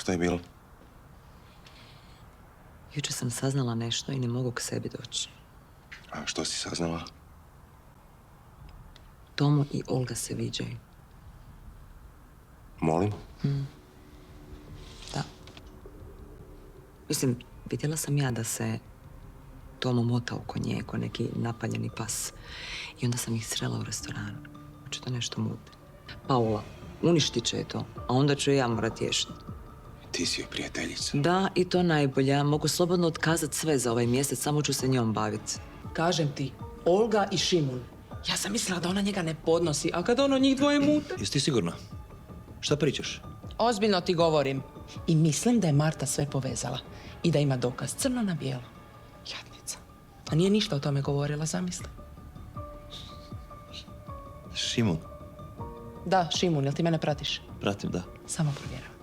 Što je bilo? Jučer sam saznala nešto i ne mogu k sebi doći. A što si saznala? Tomo i Olga se viđaju. Molim? Da. Mislim, vidjela sam ja da se Tomo mota oko nje, ko neki napaljeni pas. I onda sam ih srela u restoranu. Očito nešto mute. Paula, uništit će je to, a onda ću ja morat ješiti. Ti si joj prijateljica. Da, i to najbolje. Ja mogu slobodno otkazati sve za ovaj mjesec, samo ću se njom baviti. Kažem ti, Olga i Šimun. Ja sam mislila da ona njega ne podnosi, a kad ono njih dvoje mute... Jesi ti sigurna? Šta pričaš? Ozbiljno ti govorim. I mislim da je Marta sve povezala. I da ima dokaz crno na bijelo. Jadnica. A nije ništa o tome govorila, zamisli. Šimun. Da, Šimun, jel ti mene pratiš? Pratim, da. Samo provjeravam.